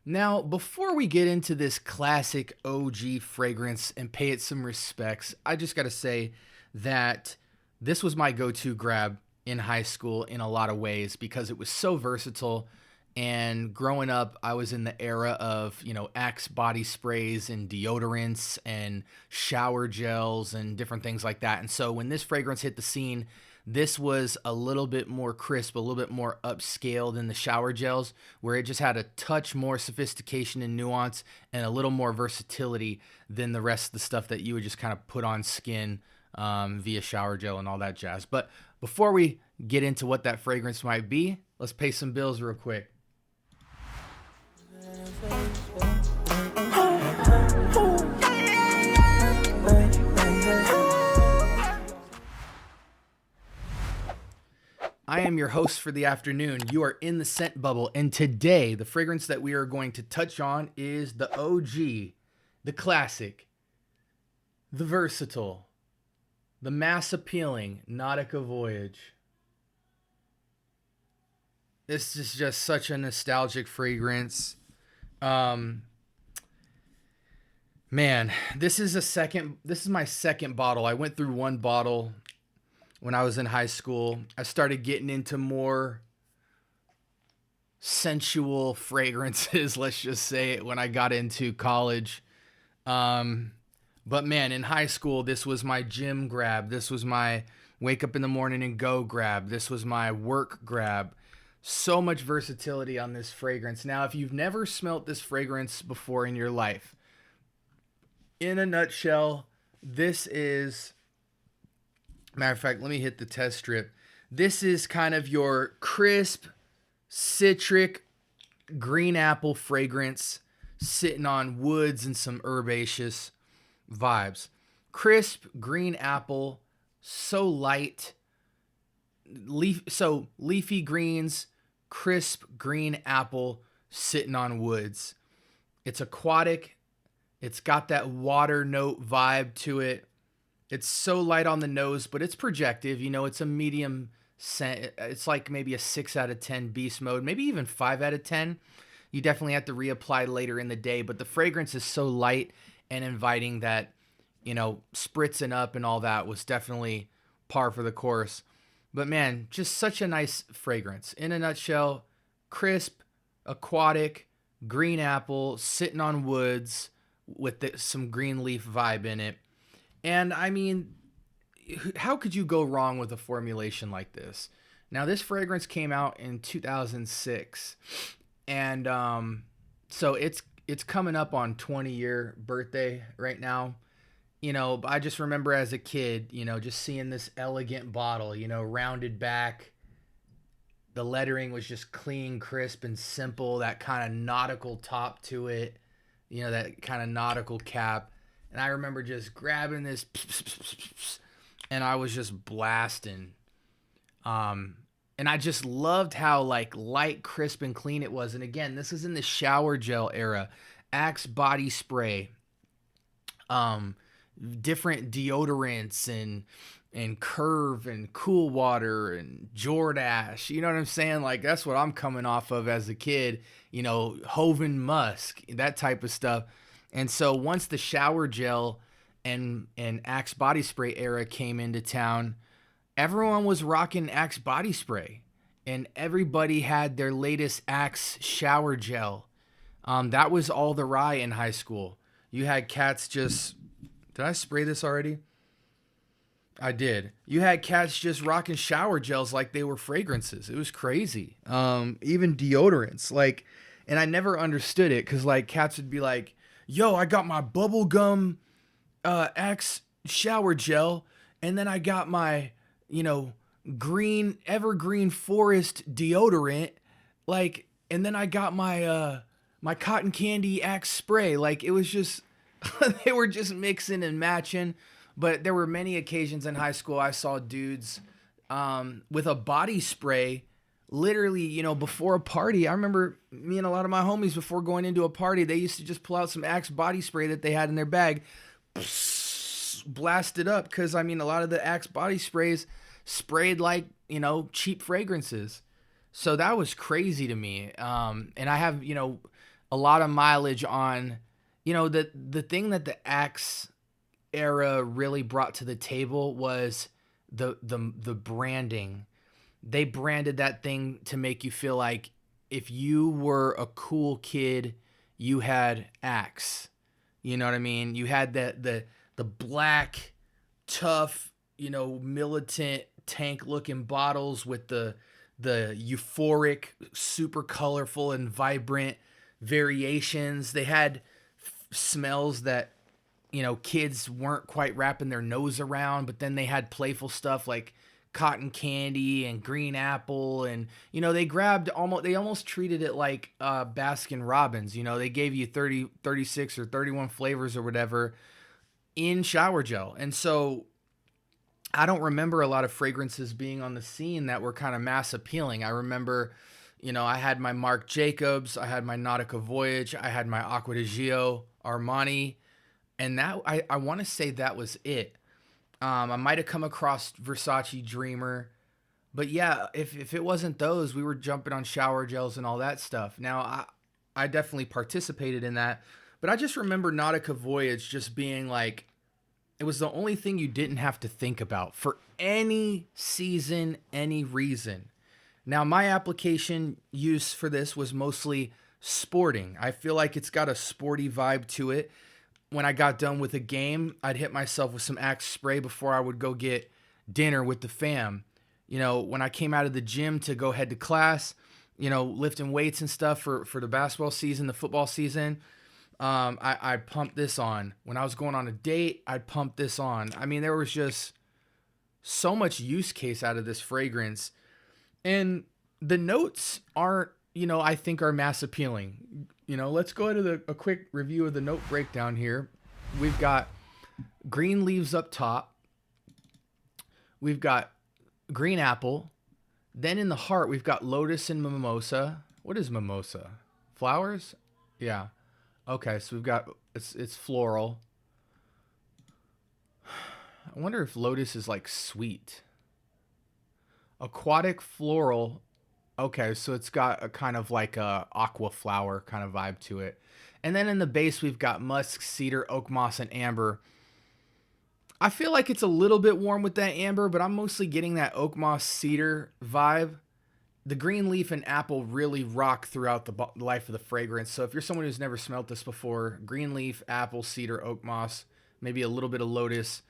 Now, before we get into this classic OG fragrance and pay it some respects, I just got to say that this was my go to grab in high school in a lot of ways because it was so versatile. And growing up, I was in the era of, Axe body sprays and deodorants and shower gels and different things like that. And so when this fragrance hit the scene, this was a little bit more crisp, a little bit more upscale than the shower gels, where it just had a touch more sophistication and nuance and a little more versatility than the rest of the stuff that you would just kind of put on skin via shower gel and all that jazz. But before we get into what that fragrance might be, let's pay some bills real quick. I am your host for the afternoon. You are in the scent bubble, and today the fragrance that we are going to touch on is the OG, the classic, the versatile, the mass appealing Nautica Voyage. This is just such a nostalgic fragrance. Man, this is my second bottle. I went through one bottle when I was in high school. I started getting into more sensual fragrances, let's just say it, when I got into college. But man, in high school, this was my gym grab. This was my wake up in the morning and go grab. This was my work grab. So much versatility on this fragrance. Now, if you've never smelt this fragrance before in your life, in a nutshell, this is, matter of fact, let me hit the test strip. This is kind of your crisp, citric, green apple fragrance sitting on woods and some herbaceous vibes. Crisp, green apple, so light, leafy greens, crisp green apple sitting on woods. It's aquatic. It's got that water note vibe to it. It's so light on the nose, but it's projective. It's a medium scent. It's like maybe a 6 out of 10 beast mode, maybe even 5 out of 10. You definitely have to reapply later in the day, but the fragrance is so light and inviting that, spritzing up and all that was definitely par for the course. But man, just such a nice fragrance. In a nutshell, crisp, aquatic, green apple, sitting on woods with some green leaf vibe in it. And I mean, how could you go wrong with a formulation like this? Now, this fragrance came out in 2006, and so it's coming up on 20-year birthday right now. I just remember as a kid, just seeing this elegant bottle, rounded back. The lettering was just clean, crisp, and simple. That kind of nautical top to it, that kind of nautical cap. And I remember just grabbing this and I was just blasting. And I just loved how light, crisp, and clean it was. And again, this is in the shower gel era. Axe body spray. Different deodorants and Curve and Cool Water and Jordache. You know what I'm saying? That's what I'm coming off of as a kid. Hoven Musk, that type of stuff. And so once the shower gel and Axe body spray era came into town, everyone was rocking Axe body spray, and everybody had their latest Axe shower gel. That was all the rye in high school. You had cats just... Did I spray this already? I did. You had cats just rocking shower gels like they were fragrances. It was crazy. Even deodorants. And I never understood it because cats would be like, yo, I got my bubblegum Axe shower gel, and then I got my, green evergreen forest deodorant, and then I got my my cotton candy Axe spray. It was just they were just mixing and matching. But there were many occasions in high school I saw dudes with a body spray literally, before a party. I remember me and a lot of my homies before going into a party, they used to just pull out some Axe body spray that they had in their bag, blast it up. Because, a lot of the Axe body sprays sprayed cheap fragrances. So that was crazy to me. And I have, a lot of mileage on, the thing that the Axe era really brought to the table was the branding. They branded that thing to make you feel like if you were a cool kid, you had Axe. You know what I mean? You had the black, tough, militant tank looking bottles with the euphoric, super colorful and vibrant variations. They had smells that kids weren't quite wrapping their nose around, but then they had playful stuff like cotton candy and green apple, and they almost treated it like Baskin Robbins. They gave you 30, 36 or 31 flavors or whatever in shower gel. And so I don't remember a lot of fragrances being on the scene that were kind of mass appealing. I remember, I had my Marc Jacobs, I had my Nautica Voyage, I had my Acqua di Gio Armani, and that I want to say that was it. I might have come across Versace Dreamer, but yeah, if it wasn't those, we were jumping on shower gels and all that stuff. Now, I definitely participated in that, but I just remember Nautica Voyage just being like, it was the only thing you didn't have to think about for any season, any reason. Now, my application use for this was mostly sporting. I feel like it's got a sporty vibe to it. When I got done with a game, I'd hit myself with some Axe spray before I would go get dinner with the fam. When I came out of the gym to go head to class, lifting weights and stuff for the basketball season, the football season, I pumped this on. When I was going on a date, I'd pump this on. I mean, there was just so much use case out of this fragrance. And the notes aren't, I think are mass appealing. Let's go into a quick review of the note breakdown here. We've got green leaves up top. We've got green apple. Then in the heart, we've got lotus and mimosa. What is mimosa? Flowers? Yeah. Okay, so we've got, it's floral. I wonder if lotus is like sweet. Aquatic floral. Okay, so it's got a kind of like a aqua flower kind of vibe to it. And then in the base, we've got musk, cedar, oak moss, and amber. I feel like it's a little bit warm with that amber, but I'm mostly getting that oak moss cedar vibe. The green leaf and apple really rock throughout the life of the fragrance. So if you're someone who's never smelled this before, green leaf, apple, cedar, oak moss, maybe a little bit of lotus,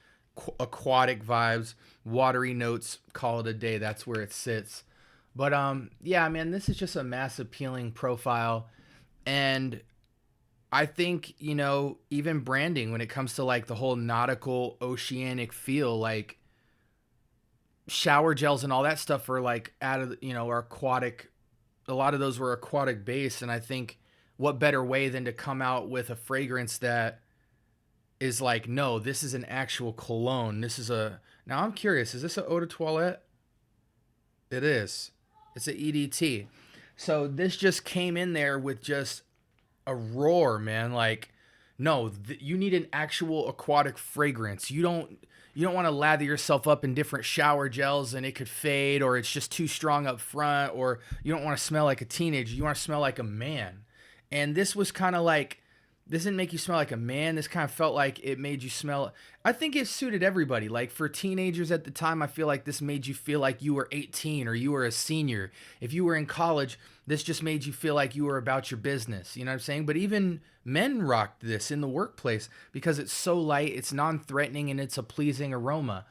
aquatic vibes, watery notes, call it a day. That's where it sits. But yeah, man, this is just a mass appealing profile. And I think, even branding when it comes to like the whole nautical oceanic feel, like shower gels and all that stuff are like out of, are aquatic. A lot of those were aquatic based. And I think what better way than to come out with a fragrance that is like, no, this is an actual cologne. Now I'm curious, is this an eau de toilette? It is. It's an EDT. So this just came in there with just a roar, man. Like, no, you need an actual aquatic fragrance. You don't want to lather yourself up in different shower gels and it could fade, or it's just too strong up front, or you don't want to smell like a teenager. You want to smell like a man. And this was kind of like, this didn't make you smell like a man. This kind of felt like it made you smell. I think it suited everybody. Like for teenagers at the time, I feel like this made you feel like you were 18 or you were a senior. If you were in college, this just made you feel like you were about your business. You know what I'm saying? But even men rocked this in the workplace because it's so light, it's non-threatening, and it's a pleasing aroma.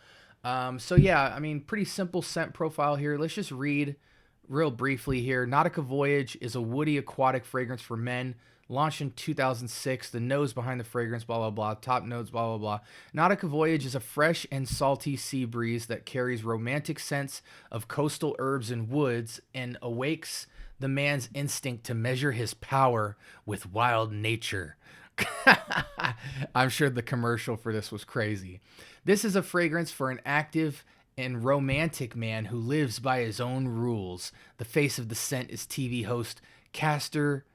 So yeah, I mean, pretty simple scent profile here. Let's just read real briefly here. Nautica Voyage is a woody aquatic fragrance for men. Launched in 2006, the nose behind the fragrance, blah, blah, blah, top notes, blah, blah, blah. Nautica Voyage is a fresh and salty sea breeze that carries romantic scents of coastal herbs and woods and awakes the man's instinct to measure his power with wild nature. I'm sure the commercial for this was crazy. This is a fragrance for an active and romantic man who lives by his own rules. The face of the scent is TV host Castor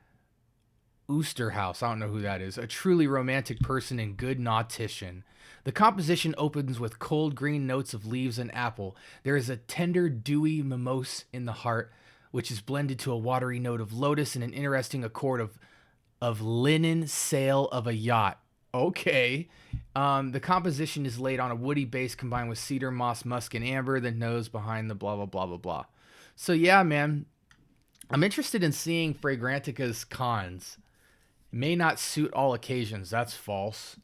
Oosterhouse, I don't know who that is, a truly romantic person and good nautician. The composition opens with cold green notes of leaves and apple. There is a tender, dewy mimosa in the heart, which is blended to a watery note of lotus and an interesting accord of of linen sail of a yacht. Okay. The composition is laid on a woody base combined with cedar, moss, musk, and amber. The nose behind the blah, blah, blah, blah, blah. So yeah, man, I'm interested in seeing Fragrantica's cons. It may not suit all occasions. That's false.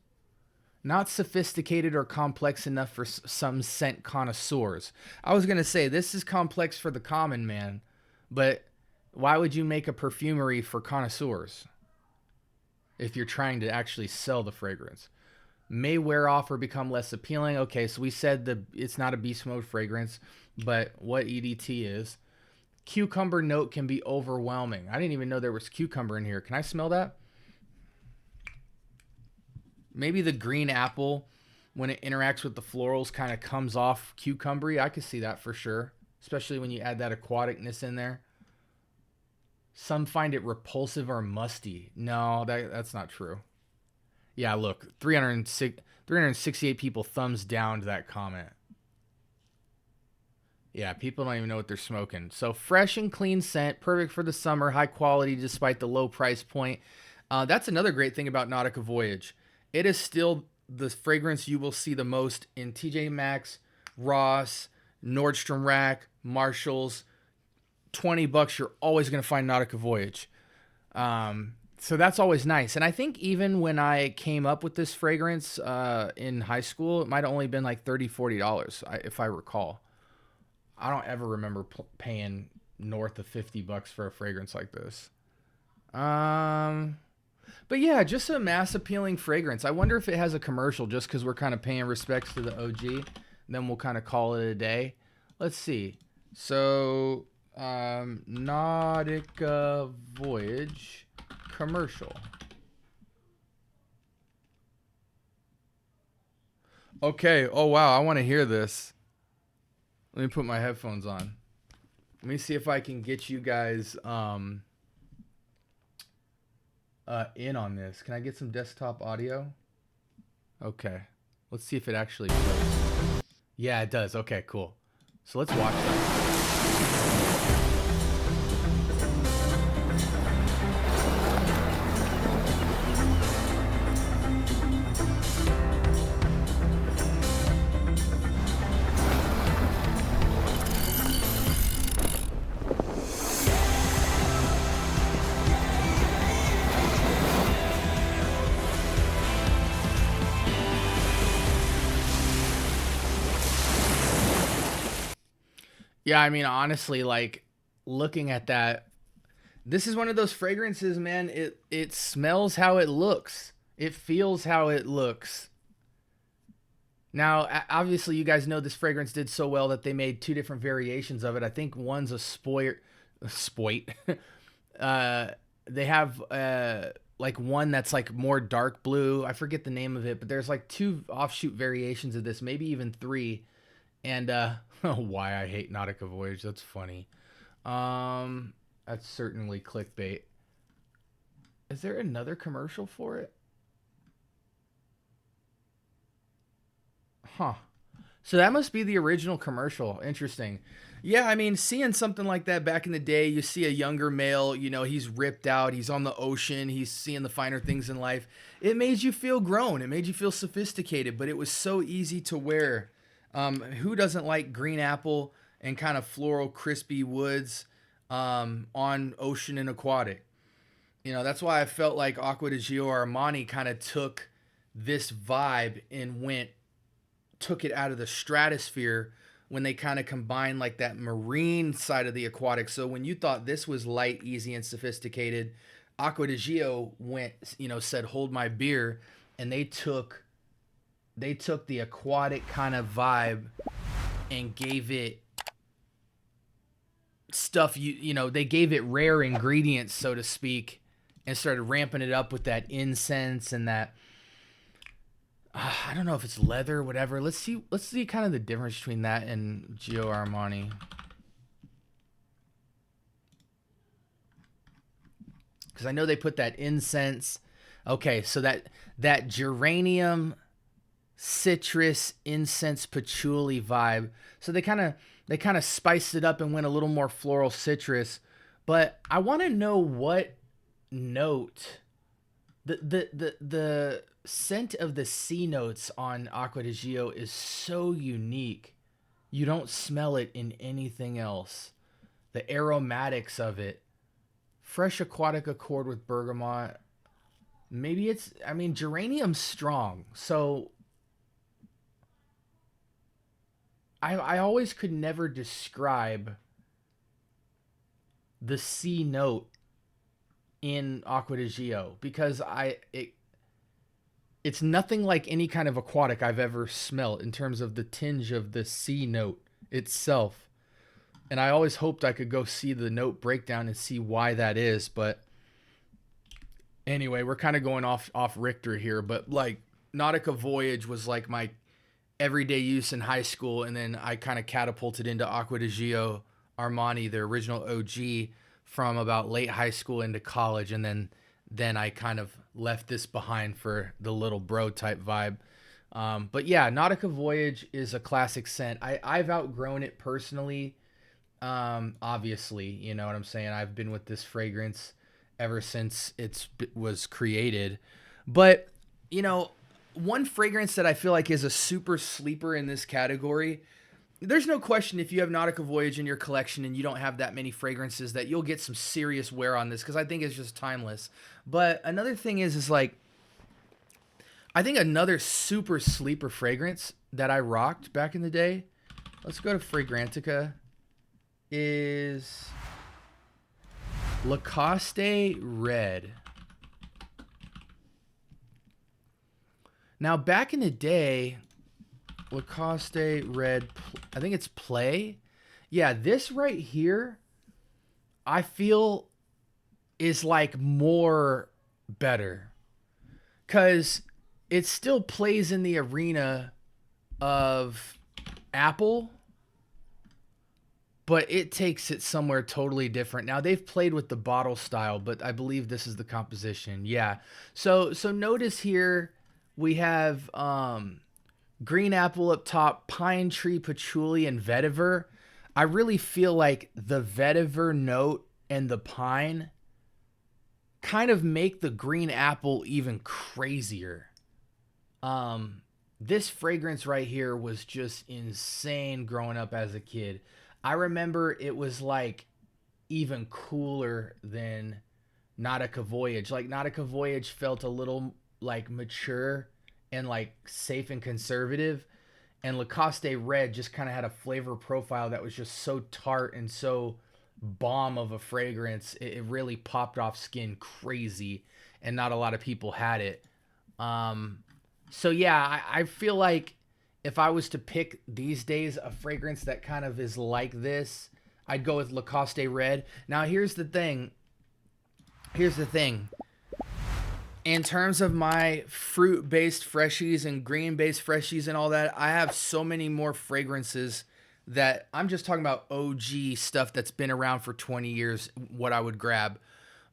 Not sophisticated or complex enough for some scent connoisseurs. I was going to say, this is complex for the common man, but why would you make a perfumery for connoisseurs if you're trying to actually sell the fragrance? May wear off or become less appealing. Okay, so we said it's not a beast mode fragrance, but what EDT is. Cucumber note can be overwhelming. I didn't even know there was cucumber in here. Can I smell that? Maybe the green apple, when it interacts with the florals, kind of comes off cucumbery. I could see that for sure, especially when you add that aquaticness in there. Some find it repulsive or musty. No, that's not true. Yeah, look, 368 people thumbs down to that comment. Yeah, people don't even know what they're smoking. So fresh and clean scent, perfect for the summer, high quality despite the low price point. That's another great thing about Nautica Voyage. It is still the fragrance you will see the most in TJ Maxx, Ross, Nordstrom Rack, Marshalls. $20, you're always going to find Nautica Voyage. So that's always nice. And I think even when I came up with this fragrance in high school, it might have only been like $30, $40, if I recall. I don't ever remember paying north of $50 for a fragrance like this. But yeah, just a mass appealing fragrance. I wonder if it has a commercial just because we're kind of paying respects to the OG. Then we'll kind of call it a day. Let's see. So, Nautica Voyage commercial. Okay. Oh, wow. I want to hear this. Let me put my headphones on. Let me see if I can get you guys in on this. Can I get some desktop audio? Okay. Let's see if it actually plays. Yeah, it does. Okay, cool. So let's watch that. Yeah, I mean, honestly, like, looking at that, this is one of those fragrances, man. It smells how it looks. It feels how it looks. Now, obviously, you guys know this fragrance did so well that they made 2 different variations of it. I think one's a spoit. They have like one that's like more dark blue. I forget the name of it, but there's like 2 offshoot variations of this, maybe even 3. And why I hate Nautica Voyage. That's funny. That's certainly clickbait. Is there another commercial for it? Huh. So that must be the original commercial. Interesting. Yeah, I mean, seeing something like that back in the day, you see a younger male, you know, he's ripped out, he's on the ocean, he's seeing the finer things in life. It made you feel grown. It made you feel sophisticated, but it was so easy to wear. Who doesn't like green apple and kind of floral, crispy woods on ocean and aquatic? You know, that's why I felt like Acqua di Gio Armani kind of took this vibe and took it out of the stratosphere when they kind of combined like that marine side of the aquatic. So when you thought this was light, easy, and sophisticated, Acqua di Gio said, hold my beer. And they took the aquatic kind of vibe and gave it stuff, they gave it rare ingredients, so to speak, and started ramping it up with that incense and that, I don't know if it's leather, whatever. Let's see kind of the difference between that and Gio Armani. Because I know they put that incense. Okay, so that geranium, citrus, incense, patchouli vibe. So they kind of spiced it up and went a little more floral citrus. But I want to know what note The scent of the C notes on Aqua di Gio is so unique. You don't smell it in anything else. The aromatics of it. Fresh aquatic accord with bergamot. Maybe it's, I mean, geranium's strong. So I always could never describe the C note in Aqua di Gio because it's nothing like any kind of aquatic I've ever smelled in terms of the tinge of the C note itself. And I always hoped I could go see the note breakdown and see why that is. But anyway, we're kind of going off Richter here. But like Nautica Voyage was like my everyday use in high school. And then I kind of catapulted into Aqua di Gio Armani, the original OG, from about late high school into college. And then I kind of left this behind for the little bro type vibe. But yeah, Nautica Voyage is a classic scent. I've outgrown it personally. Obviously, you know what I'm saying? I've been with this fragrance ever since it was created. But, you know, one fragrance that I feel like is a super sleeper in this category, there's no question if you have Nautica Voyage in your collection and you don't have that many fragrances that you'll get some serious wear on this because I think it's just timeless. But another thing is like, I think another super sleeper fragrance that I rocked back in the day, let's go to Fragrantica, is Lacoste Red. Now, back in the day, Lacoste Red, I think it's Play. Yeah, this right here, I feel is like more better. Because it still plays in the arena of Apple, but it takes it somewhere totally different. Now, they've played with the bottle style, but I believe this is the composition. Yeah. So notice here we have green apple up top, pine tree, patchouli, and vetiver. I really feel like the vetiver note and the pine kind of make the green apple even crazier. This fragrance right here was just insane growing up as a kid. I remember it was like even cooler than Nautica Voyage. Like Nautica Voyage felt a little like mature and like safe and conservative. And Lacoste Red just kind of had a flavor profile that was just so tart and so bomb of a fragrance. It really popped off skin crazy, and not a lot of people had it. So yeah, I feel like if I was to pick these days a fragrance that kind of is like this, I'd go with Lacoste Red. Now here's the thing. In terms of my fruit-based freshies and green-based freshies and all that, I have so many more fragrances that I'm just talking about OG stuff that's been around for 20 years, what I would grab.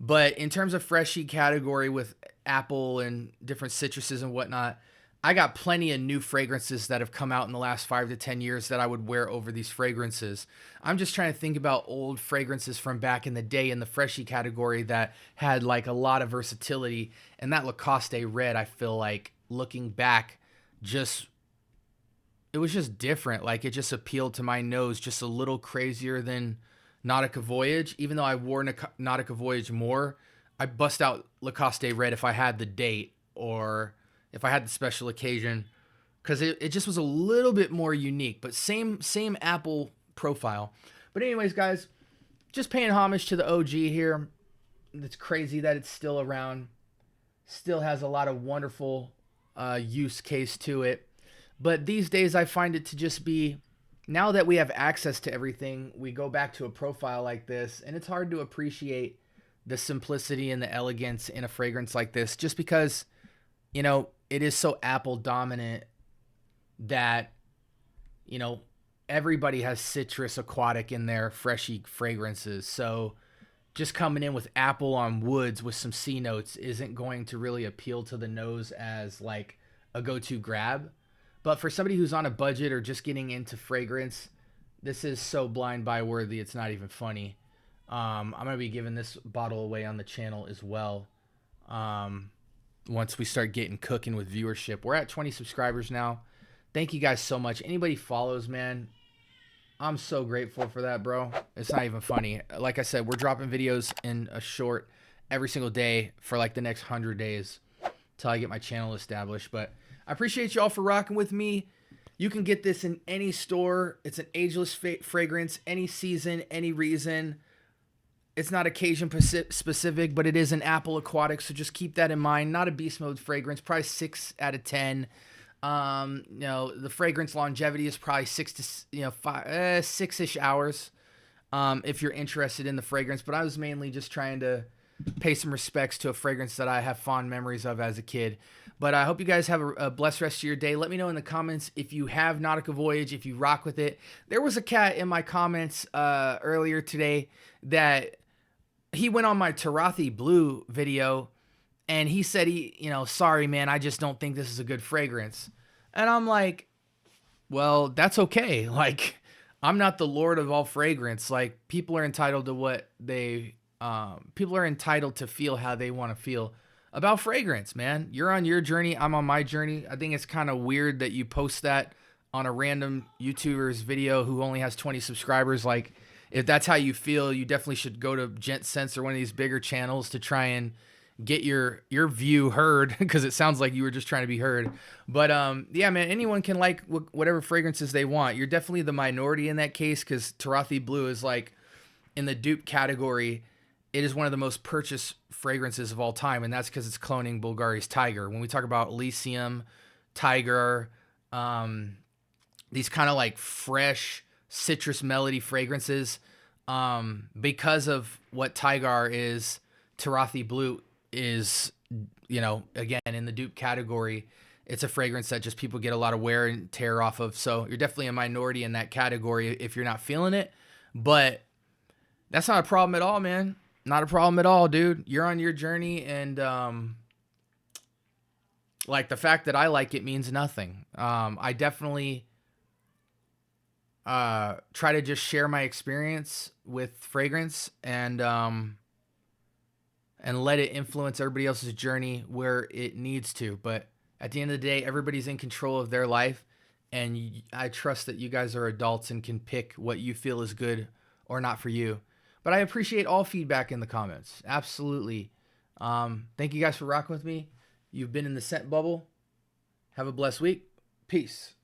But in terms of freshie category with apple and different citruses and whatnot, I got plenty of new fragrances that have come out in the last 5 to 10 years that I would wear over these fragrances. I'm just trying to think about old fragrances from back in the day in the freshie category that had like a lot of versatility. And that Lacoste Red, I feel like looking back, it was just different. Like it just appealed to my nose just a little crazier than Nautica Voyage. Even though I wore Nautica Voyage more, I bust out Lacoste Red if I had the date or if I had the special occasion, because it just was a little bit more unique, but same Apple profile. But anyways, guys, just paying homage to the OG here. It's crazy that it's still around. Still has a lot of wonderful use case to it. But these days I find it to just be, now that we have access to everything, we go back to a profile like this, and it's hard to appreciate the simplicity and the elegance in a fragrance like this, just because, you know, it is so Apple dominant that, you know, everybody has citrus aquatic in their freshy fragrances. So just coming in with apple on woods with some C notes isn't going to really appeal to the nose as like a go-to grab. But for somebody who's on a budget or just getting into fragrance, this is so blind buy worthy, it's not even funny. I'm going to be giving this bottle away on the channel as well. once we start getting cooking with viewership. We're at 20 subscribers now. Thank you guys so much. Anybody follows, man, I'm so grateful for that, bro. It's not even funny. Like I said, we're dropping videos in a short every single day for like the next 100 days till I get my channel established. But I appreciate y'all for rocking with me. You can get this in any store. It's an ageless fragrance, any season, any reason. It's not occasion specific, but it is an apple aquatic, so just keep that in mind. Not a beast mode fragrance, probably 6 out of 10. The fragrance longevity is probably 6-ish hours. If you're interested in the fragrance, but I was mainly just trying to pay some respects to a fragrance that I have fond memories of as a kid. But I hope you guys have a blessed rest of your day. Let me know in the comments if you have Nautica Voyage, if you rock with it. There was a cat in my comments earlier today that he went on my Tarathi Blue video and he said sorry, man, I just don't think this is a good fragrance. And I'm like, well, that's okay. Like, I'm not the lord of all fragrance. Like, people are entitled to what people are entitled to feel how they want to feel about fragrance, man. You're on your journey. I'm on my journey. I think it's kind of weird that you post that on a random YouTuber's video who only has 20 subscribers. Like, if that's how you feel, you definitely should go to Gent Sense or one of these bigger channels to try and get your view heard, because it sounds like you were just trying to be heard. But yeah, man, anyone can like whatever fragrances they want. You're definitely the minority in that case, because Tarathi Blue is like in the dupe category. It is one of the most purchased fragrances of all time, and that's because it's cloning Bulgari's Tiger. When we talk about Elysium, Tiger, these kind of like fresh citrus melody fragrances, because of what Tiger is, Tarathi Blue is, again, in the dupe category. It's a fragrance that just people get a lot of wear and tear off of. So you're definitely a minority in that category if you're not feeling it. But that's not a problem at all, man. Not a problem at all, dude. You're on your journey, and like, the fact that I like it means nothing. I definitely try to just share my experience with fragrance and let it influence everybody else's journey where it needs to. But at the end of the day, everybody's in control of their life, and I trust that you guys are adults and can pick what you feel is good or not for you. But I appreciate all feedback in the comments. Absolutely. Thank you guys for rocking with me. You've been in the scent bubble. Have a blessed week. Peace.